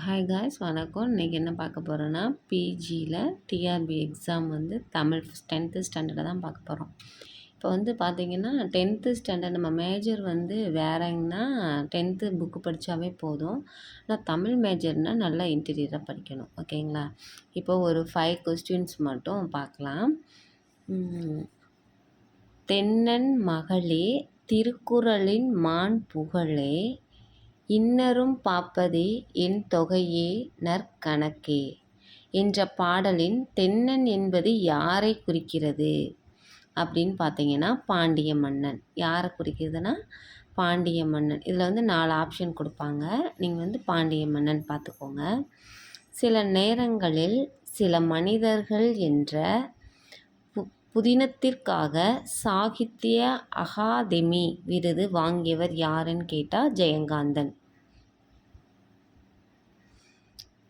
Hi guys, வணக்கம். இன்றைக்கி என்ன பார்க்க போகிறோன்னா, பிஜியில் டிஆர்பி எக்ஸாம் வந்து தமிழ் 10th ஸ்டாண்டர்டை தான் பார்க்க போகிறோம். இப்போ வந்து பார்த்திங்கன்னா 10th ஸ்டாண்டர்ட் நம்ம மேஜர் வந்து வேறங்கன்னா 10th புக்கு படித்தாவே போதும். ஆனால் தமிழ் மேஜர்னால் நல்லா இன்டீரியராக படிக்கணும். ஓகேங்களா? இப்போ ஒரு 5 கொஸ்டின்ஸ் மட்டும் பார்க்கலாம். தென்னன் மகளே திருக்குறளின் மாண் புகழே இன்னரும் பாப்பதே என் தொகையே நற்கணக்கே என்ற பாடலின் தென்னன் என்பது யாரை குறிக்கிறது அப்படின்னு பார்த்தீங்கன்னா பாண்டிய மன்னன். யாரை குறிக்கிறதுனா பாண்டிய மன்னன். இதில் வந்து 4 ஆப்ஷன் கொடுப்பாங்க. நீங்கள் வந்து பாண்டிய மன்னன் பார்த்துக்கோங்க. சில நேரங்களில் சில மனிதர்கள் என்ற புதினத்திற்காக சாகித்ய அகாதெமி விருது வாங்கியவர் யாருன்னு கேட்டால் ஜெயகாந்தன்.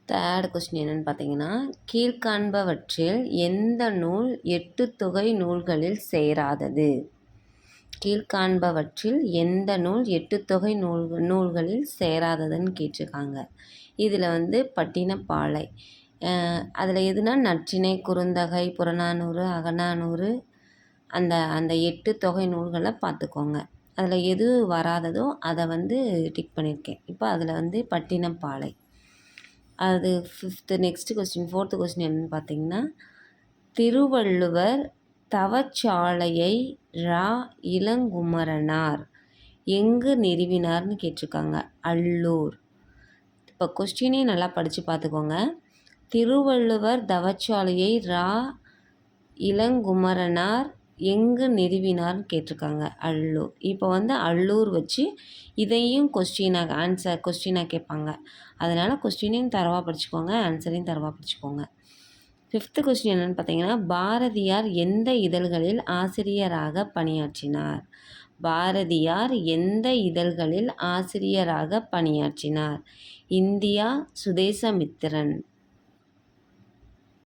தேர்ட் கொஸ்டின் என்னென்னு பார்த்தீங்கன்னா, கீழ்காண்பவற்றில் எந்த நூல் 8 தொகை நூல்களில் சேராதது? கீழ்காண்பவற்றில் எந்த நூல் 8 தொகை நூல்களில் சேராததுன்னு கேட்டிருக்காங்க. இதில் வந்து பட்டினப்பாலை. அதில் எதுனா நற்றிணை, குறுந்தொகை, புறநானூறு, அகநானூறு, அந்த 8 தொகை நூல்களை பார்த்துக்கோங்க. அதில் எது வராததோ அதை வந்து டிக் பண்ணியிருக்கேன். இப்போ அதில் வந்து பட்டினப்பாலை. அது 4th கொஸ்டின் என்னென்னு பார்த்தீங்கன்னா, திருவள்ளுவர் தவச்சாலையை இளங்குமரனார் எங்கு நிறுவினார்னு கேட்டிருக்காங்க. அல்லூர். இப்போ கொஸ்டினையும் நல்லா படித்து பார்த்துக்கோங்க. திருவள்ளுவர் தவச்சாலையை இளங்குமரனார் எங்கு நிறுவினார்னு கேட்டிருக்காங்க. அல்லூர். இப்போ வந்து அல்லூர் வச்சு இதையும் கொஸ்டினாக கேட்பாங்க. அதனால் கொஸ்டினையும் தரவாக படிச்சுக்கோங்க, ஆன்சரையும் தரவாக படிச்சுக்கோங்க. 5th கொஸ்டின் என்னென்னு பார்த்தீங்கன்னா, பாரதியார் எந்த இதழ்களில் ஆசிரியராக பணியாற்றினார்? பாரதியார் எந்த இதழ்களில் ஆசிரியராக பணியாற்றினார்? இந்தியா, சுதேசமித்திரன்,